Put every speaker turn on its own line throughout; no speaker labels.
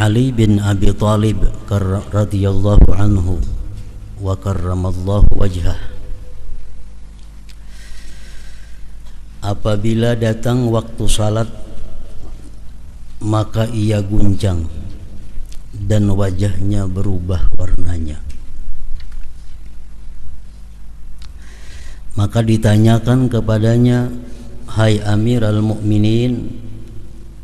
Ali bin Abi Thalib radhiyallahu anhu wa karramallahu wajhah, apabila datang waktu salat maka ia guncang dan wajahnya berubah warnanya. Maka ditanyakan kepadanya, "Hai Amirul Mukminin,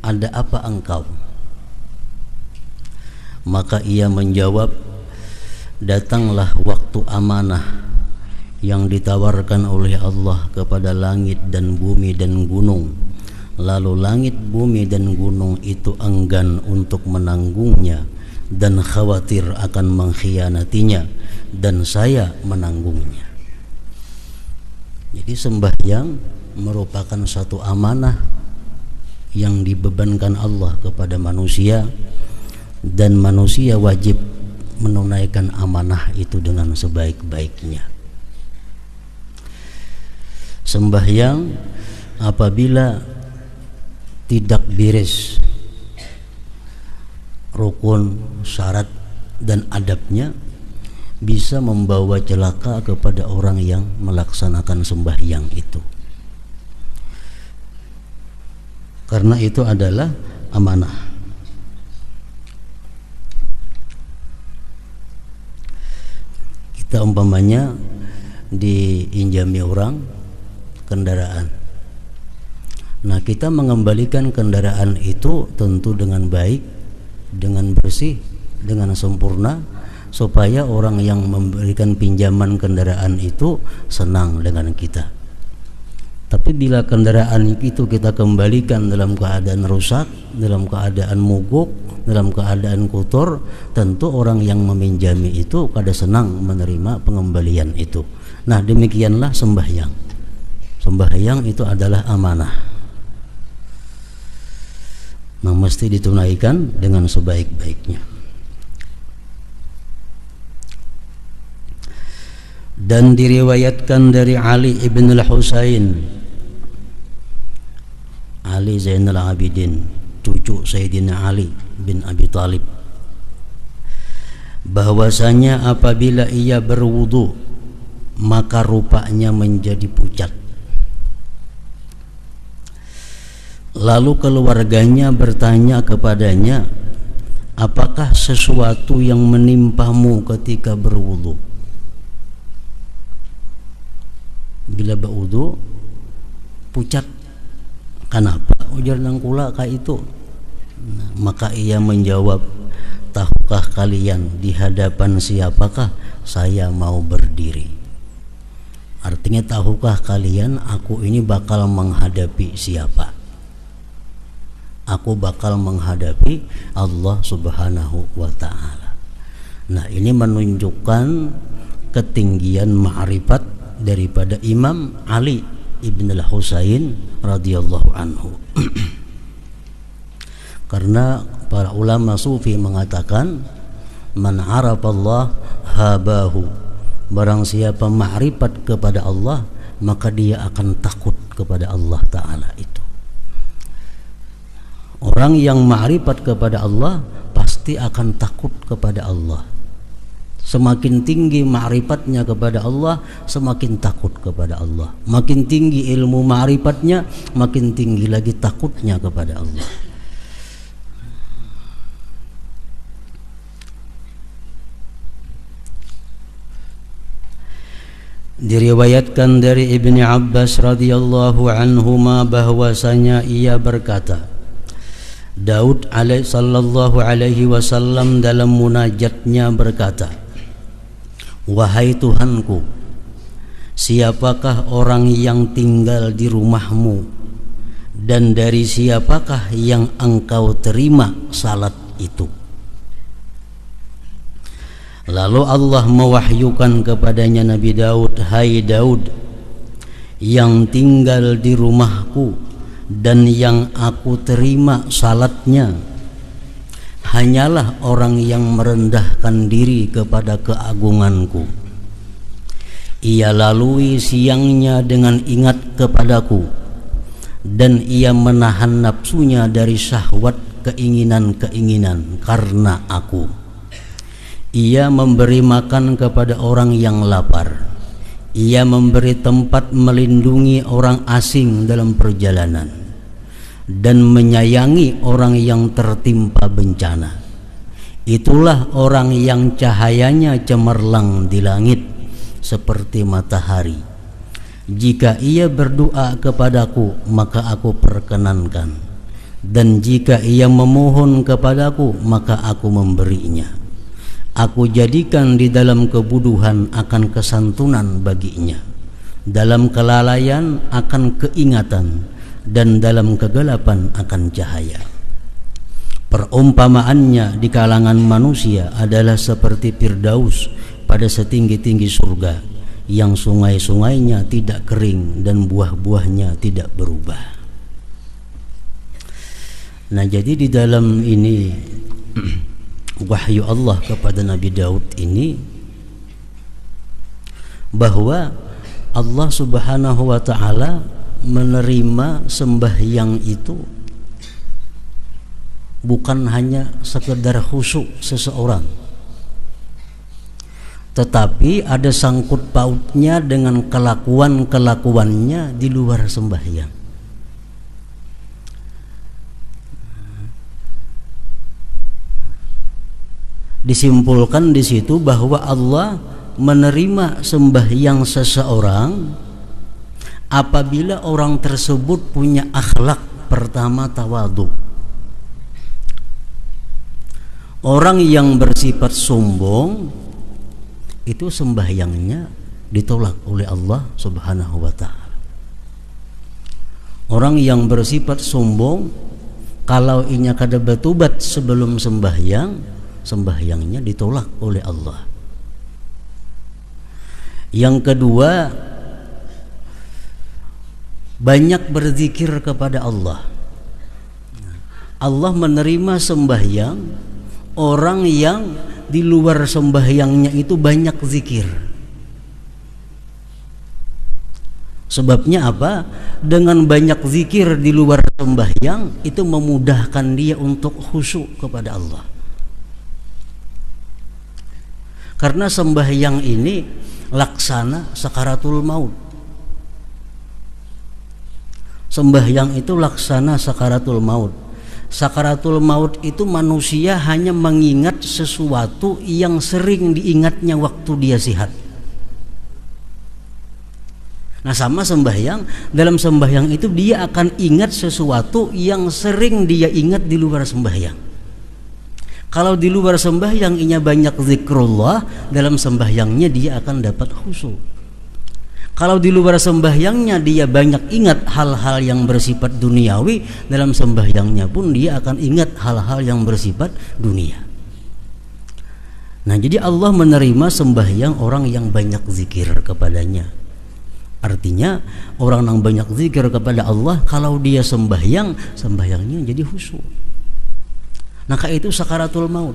ada apa engkau?" Maka ia menjawab, "Datanglah waktu amanah yang ditawarkan oleh Allah kepada langit dan bumi dan gunung. Lalu langit, bumi dan gunung itu enggan untuk menanggungnya dan khawatir akan mengkhianatinya, dan saya menanggungnya." Jadi sembahyang merupakan satu amanah yang dibebankan Allah kepada manusia, dan manusia wajib menunaikan amanah itu dengan sebaik-baiknya. Sembahyang apabila tidak beres rukun, syarat dan adabnya, bisa membawa celaka kepada orang yang melaksanakan sembahyang itu. Karena itu adalah amanah. Kita umpamanya diinjami orang kendaraan. Nah, kita mengembalikan kendaraan itu tentu dengan baik, dengan bersih, dengan sempurna, supaya orang yang memberikan pinjaman kendaraan itu senang dengan kita. Tapi bila kendaraan itu kita kembalikan dalam keadaan rusak, dalam keadaan mogok, dalam keadaan kotor, tentu orang yang meminjami itu kada senang menerima pengembalian itu. Nah, demikianlah sembahyang. Sembahyang itu adalah amanah, nah, mesti ditunaikan dengan sebaik-baiknya. Dan diriwayatkan dari Ali ibn al-Husain, Ali Zainal Abidin, cucu Sayyidina Ali bin Abi Thalib, bahwasanya apabila ia berwudu maka rupanya menjadi pucat. Lalu keluarganya bertanya kepadanya, "Apakah sesuatu yang menimpamu ketika berwudu?" Bila berwudu pucat, kenapa? Ujar nangkula kayak itu. Nah, maka ia menjawab, "Tahukah kalian di hadapan siapakah saya mau berdiri?" Artinya, tahukah kalian aku ini bakal menghadapi siapa? Aku bakal menghadapi Allah Subhanahu wa ta'ala. Nah, ini menunjukkan ketinggian ma'rifat daripada Imam Ali ibn al-Husain radhiyallahu anhu. Karena para ulama sufi mengatakan, "Man arafallah habahu." Barang siapa ma'rifat kepada Allah, maka dia akan takut kepada Allah Ta'ala itu. Orang yang ma'rifat kepada Allah pasti akan takut kepada Allah. Semakin tinggi ma'rifatnya kepada Allah, semakin takut kepada Allah. Makin tinggi ilmu ma'rifatnya, makin tinggi lagi takutnya kepada Allah. Diriwayatkan dari Ibni Abbas radhiyallahu anhuma bahwasanya ia berkata, Daud sallallahu alaihi wasallam dalam munajatnya berkata, "Wahai Tuhanku, siapakah orang yang tinggal di rumahmu, dan dari siapakah yang engkau terima salat itu?" Lalu Allah mewahyukan kepadanya Nabi Daud, "Hai Daud, yang tinggal di rumahku dan yang aku terima salatnya hanyalah orang yang merendahkan diri kepada keagunganku. Ia lalui siangnya dengan ingat kepadaku, dan ia menahan nafsunya dari syahwat keinginan-keinginan karena aku. Ia memberi makan kepada orang yang lapar. Ia memberi tempat melindungi orang asing dalam perjalanan dan menyayangi orang yang tertimpa bencana. Itulah orang yang cahayanya cemerlang di langit seperti matahari. Jika ia berdoa kepadaku, maka aku perkenankan, dan jika ia memohon kepadaku, maka aku memberinya. Aku jadikan di dalam kebuduhan akan kesantunan baginya, dalam kelalaian akan keingatan, dan dalam kegelapan akan cahaya. Perumpamaannya di kalangan manusia adalah seperti Firdaus pada setinggi-tinggi surga, yang sungai-sungainya tidak kering dan buah-buahnya tidak berubah. Nah, jadi di dalam ini wahyu Allah kepada Nabi Daud ini, bahwa Allah Subhanahu wa ta'ala menerima sembahyang itu bukan hanya sekedar khusyuk seseorang, tetapi ada sangkut pautnya dengan kelakuan-kelakuannya di luar sembahyang. Disimpulkan di situ bahwa Allah menerima sembahyang seseorang apabila orang tersebut punya akhlak. Pertama, tawadhu. Orang yang bersifat sombong itu sembahyangnya ditolak oleh Allah Subhanahu wa ta'ala. Orang yang bersifat sombong, kalau inya kada bertobat sebelum sembahyang, sembahyangnya ditolak oleh Allah. Yang kedua, banyak berzikir kepada Allah. Allah menerima sembahyang orang yang di luar sembahyangnya itu banyak zikir. Sebabnya apa? Dengan banyak zikir di luar sembahyang itu memudahkan dia untuk khusyuk kepada Allah. Karena sembahyang ini laksana sakaratul maut. Sembahyang itu laksana sakaratul maut. Sakaratul maut itu manusia hanya mengingat sesuatu yang sering diingatnya waktu dia sehat. Nah, sama sembahyang, dalam sembahyang itu dia akan ingat sesuatu yang sering dia ingat di luar sembahyang. Kalau di luar sembahyang inya banyak zikrullah, dalam sembahyangnya dia akan dapat khusyuk. Kalau di luar sembahyangnya dia banyak ingat hal-hal yang bersifat duniawi, dalam sembahyangnya pun dia akan ingat hal-hal yang bersifat dunia. Nah, jadi Allah menerima sembahyang orang yang banyak zikir kepadanya. Artinya orang yang banyak zikir kepada Allah, kalau dia sembahyang, sembahyangnya jadi khusyuk. Maka itu sakaratul maut.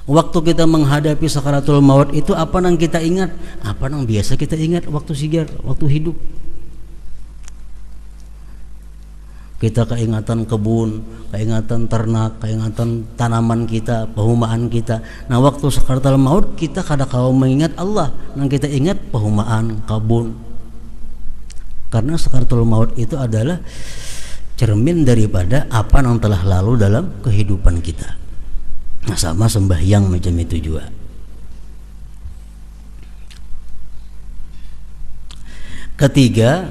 Waktu kita menghadapi sakaratul maut itu apa yang kita ingat? Apa yang biasa kita ingat waktu sigar, waktu hidup? Kita keingatan kebun, keingatan ternak, keingatan tanaman kita, pehumaan kita. Nah, waktu sakaratul maut kita kada kau mengingat Allah, yang kita ingat pehumaan, kebun. Karena sakaratul maut itu adalah cermin daripada apa yang telah lalu dalam kehidupan kita. Nah, sama sembahyang macam itu juga. Ketiga,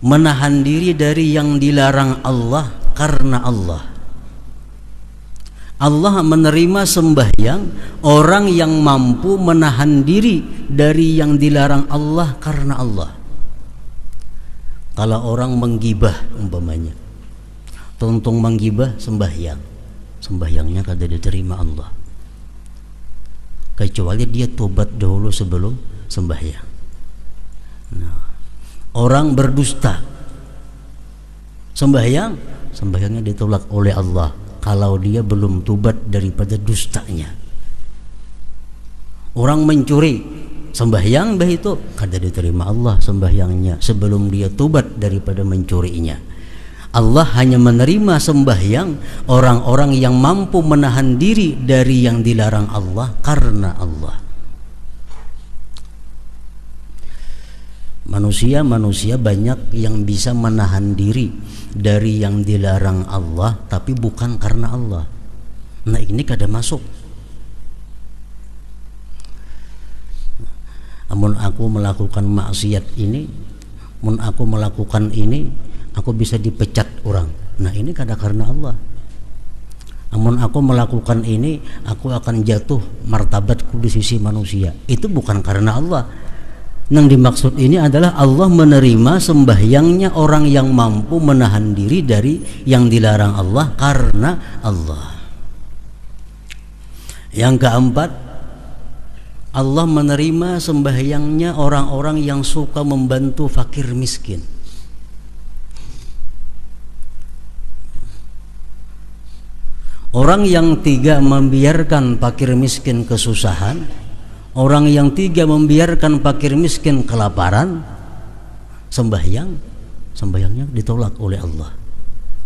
menahan diri dari yang dilarang Allah karena Allah. Allah menerima sembahyang orang yang mampu menahan diri dari yang dilarang Allah karena Allah. Kalau orang menggibah umpamanya, tuntung menggibah sembahyang, sembahyangnya kada diterima Allah, kecuali dia tobat dahulu sebelum sembahyang. Nah, orang berdusta, sembahyangnya ditolak oleh Allah kalau dia belum tobat daripada dustanya. Orang mencuri, sembahyang bah itu kada diterima Allah sembahyangnya sebelum dia tobat daripada mencurinya. Allah hanya menerima sembahyang orang-orang yang mampu menahan diri dari yang dilarang Allah karena Allah. Manusia banyak yang bisa menahan diri dari yang dilarang Allah tapi bukan karena Allah. Nah, ini kada masuk. Amun aku melakukan maksiat ini, mun aku melakukan ini, aku bisa dipecat orang. Nah, ini kada karena Allah. Amun aku melakukan ini, aku akan jatuh martabatku di sisi manusia. Itu bukan karena Allah. Yang dimaksud ini adalah Allah menerima sembahyangnya orang yang mampu menahan diri dari yang dilarang Allah karena Allah. Yang keempat, Allah menerima sembahyangnya orang-orang yang suka membantu fakir miskin. Orang yang tiga membiarkan fakir miskin kesusahan, orang yang tiga membiarkan fakir miskin kelaparan, sembahyangnya ditolak oleh Allah.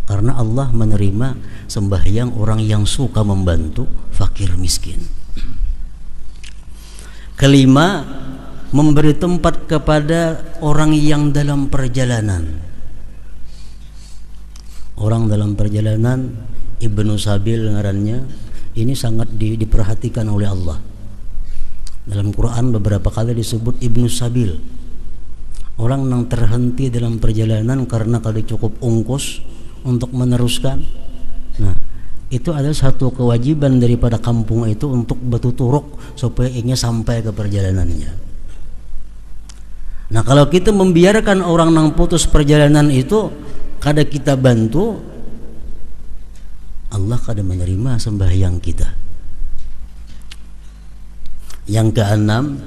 Karena Allah menerima sembahyang orang yang suka membantu fakir miskin. Kelima, memberi tempat kepada orang yang dalam perjalanan. Orang dalam perjalanan, Ibnu Sabil ngarannya, ini sangat diperhatikan oleh Allah. Dalam Quran beberapa kali disebut Ibnu Sabil. Orang yang terhenti dalam perjalanan karena kada cukup ongkos untuk meneruskan. Nah, itu adalah satu kewajiban daripada kampung itu untuk bertuturuk supaya ingin sampai ke perjalanannya. Nah, kalau kita membiarkan orang yang putus perjalanan itu kada kita bantu, Allah kada menerima sembahyang kita. Yang keenam,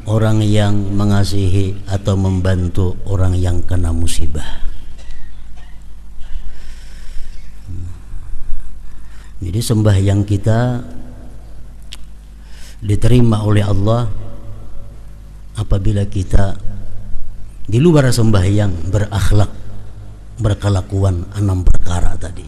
orang yang mengasihi atau membantu orang yang kena musibah. Jadi sembahyang kita diterima oleh Allah apabila kita di luar sembahyang berakhlak, berkelakuan 6 perkara tadi.